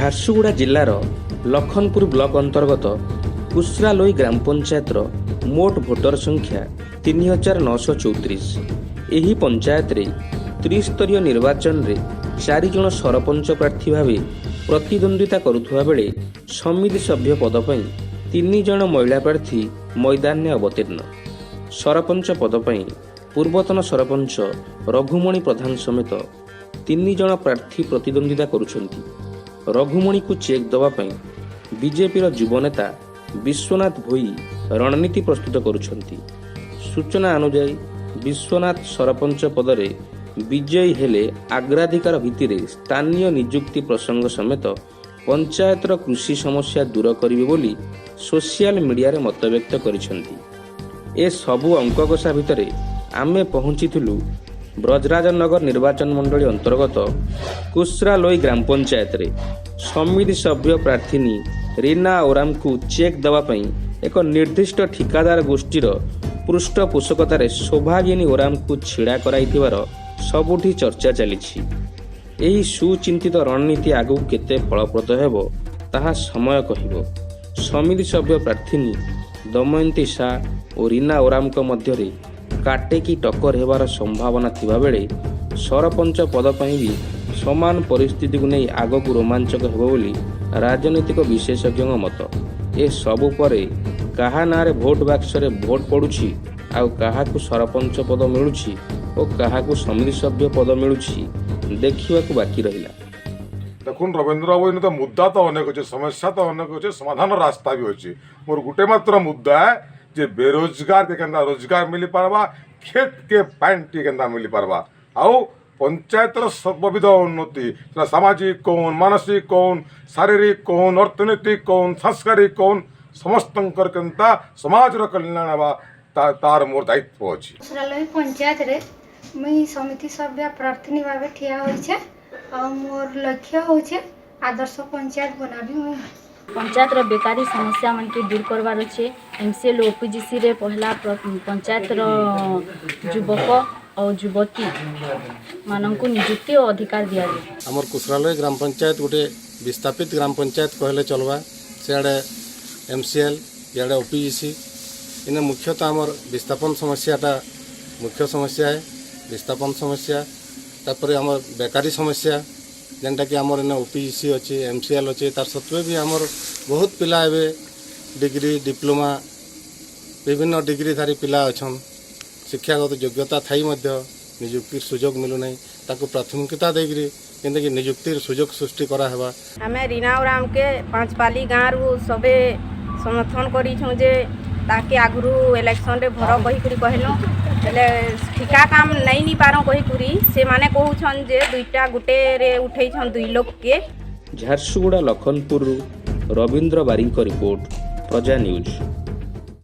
ଝାରସୁଗୁଡ଼ା ଜିଲ୍ଲାର ଲଖନପୁର ବ୍ଲକ ଅନ୍ତର୍ଗତ କୁଶ୍ରାଲୋଇ ଗ୍ରାମ ପଞ୍ଚାୟତର ମୋଟ ଭୋଟର ସଂଖ୍ୟା 3934। ଏହି ପଞ୍ଚାୟତରେ ତ୍ରିସ୍ତରୀୟ ନିର୍ବାଚନରେ 4 ଜଣ ସରପଞ୍ଚ ପ୍ରାର୍ଥୀ ଭାବେ ପ୍ରତିଦ୍ୱନ୍ଦ୍ୱିତା କରୁଥିବା ବେଳେ ସମିତି ସଭ୍ୟ ପଦ ପାଇଁ 3 ଜଣ ମହିଳା ପ୍ରାର୍ଥୀ ମଇଦାନରେ ଅବତୀର୍ଣ୍ଣ। ସରପଞ୍ଚ ପଦ ପାଇଁ ପୂର୍ବତନ ସରପଞ୍ଚ ରଘୁମଣି ପ୍ରଧାନ ସମେତ 3 ଜଣ ପ୍ରାର୍ଥୀ ପ୍ରତିଦ୍ୱନ୍ଦ୍ୱିତା କରୁଛନ୍ତି। ରଘୁମଣିକୁ ଚେକ୍ ଦେବା ପାଇଁ ବିଜେପିର ଯୁବନେତା ବିଶ୍ୱନାଥ ଭୋଇ ରଣନୀତି ପ୍ରସ୍ତୁତ କରୁଛନ୍ତି। ସୂଚନା ଅନୁଯାୟୀ ବିଶ୍ୱନାଥ ସରପଞ୍ଚ ପଦରେ ବିଜୟୀ ହେଲେ ଅଗ୍ରାଧିକାର ଭିତ୍ତିରେ ସ୍ଥାନୀୟ ନିଯୁକ୍ତି ପ୍ରସଙ୍ଗ ସମେତ ପଞ୍ଚାୟତର କୃଷି ସମସ୍ୟା ଦୂର କରିବେ ବୋଲି ସୋସିଆଲ ମିଡ଼ିଆରେ ମତବ୍ୟକ୍ତ କରିଛନ୍ତି। ଏ ସବୁ ଅଙ୍କକଷା ଭିତରେ ଆମେ ପହଞ୍ଚିଥିଲୁ ବ୍ରଜରାଜନଗର ନିର୍ବାଚନ ମଣ୍ଡଳୀ ଅନ୍ତର୍ଗତ କୁଶ୍ରାଲୋଇ ଗ୍ରାମ ପଞ୍ଚାୟତରେ ସମିତି ସଭ୍ୟ ପ୍ରାର୍ଥିନୀ ରୀନା ଓରାମଙ୍କୁ ଚେକ୍ ଦେବା ପାଇଁ ଏକ ନିର୍ଦ୍ଦିଷ୍ଟ ଠିକାଦାର ଗୋଷ୍ଠୀର ପୃଷ୍ଠପୋଷକତାରେ ସୌଭାଗିନୀ ଓରାମଙ୍କୁ ଛିଡ଼ା କରାଇଥିବାର ସବୁଠି ଚର୍ଚ୍ଚା ଚାଲିଛି। ଏହି ସୁଚିନ୍ତିତ ରଣନୀତି ଆଗକୁ କେତେ ଫଳପ୍ରଦ ହେବ ତାହା ସମୟ କହିବ। ସମିତି ସଭ୍ୟ ପ୍ରାର୍ଥିନୀ ଦମୟନ୍ତୀ ସା ଓ ରୀନା ଓରାମଙ୍କ ମଧ୍ୟରେ କାଟେକି ଟକ୍କର ହେବାର ସମ୍ଭାବନା ଥିବାବେଳେ ସରପଞ୍ଚ ପଦ ପାଇଁ ବି ସମାନ ପରିସ୍ଥିତିକୁ ନେଇ ଆଗକୁ ରୋମାଞ୍ଚକ ହେବ ବୋଲି ରାଜନୈତିକ ବିଶେଷଜ୍ଞଙ୍କ ମତ। ଏ ସବୁ ପରେ କାହା ନାଁରେ ଭୋଟ ବାକ୍ସରେ ଭୋଟ ପଡ଼ୁଛି ଆଉ କାହାକୁ ସରପଞ୍ଚ ପଦ ମିଳୁଛି ଓ କାହାକୁ ସମିତି ସଭ୍ୟ ପଦ ମିଳୁଛି ଦେଖିବାକୁ ବାକି ରହିଲା। देखुन रवींद्र बाबू इन तो मुद्दा तो अनेक अच्छे, समस्या तो अनेक अच्छे, समाधान रास्ता भी अच्छे। मोर गुटे मात्र मुद्दा है जे बेरोजगार के केंदा रोजगार मिली पारबा, खेत के पैंट केंदा मिली पारबा, आउ पंचायतर सर्वविध उन्नति सामाजिक कौन, मानसिक कौन, शारीरिक कौन, अर्थनैतिक कौन, सांस्कृतिक कौन, समस्त केंता समाज कल्याण हवा तार मोर दायित्व अच्छी। कुश्रालोई पंचायत रे मुई समिति सभ्य प्रार्थनी भावे ठिया होइछे और मोर लक्ष्य होइछे आदर्श पंचायत बनाबी। मुई पंचायत रो बेकारी समस्या मन के दूर करवार अच्छे। एमसीएल ओपीजीसी रे पहला पंचायत रो युवक और युवती मानक नियुक्ति और अधिकार दिया जाए। आमर कुश्रालोई ग्राम पंचायत गोटे विस्थापित ग्राम पंचायत कहले चलवा। सियाड़े एमसीएल इे ओपीजीसी इन मुख्यतः आमर विस्थापन समस्याटा मुख्य समस्या है। विस्थापन समस्या तापर आमर बेकारी समस्या जेनटा कि आमर इन ओपीजीसी अच्छे, एमसीएल अच्छे, तार सत्वे भी आमर बहुत पिला एवं डिग्री डिप्लोमा विभिन्न डिग्रीधारी पिला अच्छन। शिक्षागत योग्यता थी निजुक्ति सुजोग मिलूना ताको प्राथमिकता देकरी कि निजुक्ति सुजोग सृष्टि करावा। आम रीना ओराम के पांचपाली गाँव सबे समर्थन करूँ जे ताके आगु इलेक्शन रे भर कहीकि कहलु हेले ठिका काम नहीं पार कहीकि से माने कहउछन जे दुईटा गुटे रे उठैछन 2 लोग के। ଝାରସୁଗୁଡ଼ା ଲଖନପୁରରୁ ରବୀନ୍ଦ୍ର ବାରିଙ୍କ ରିପୋର୍ଟ, ପ୍ରଜା ନ୍ୟୁଜ୍।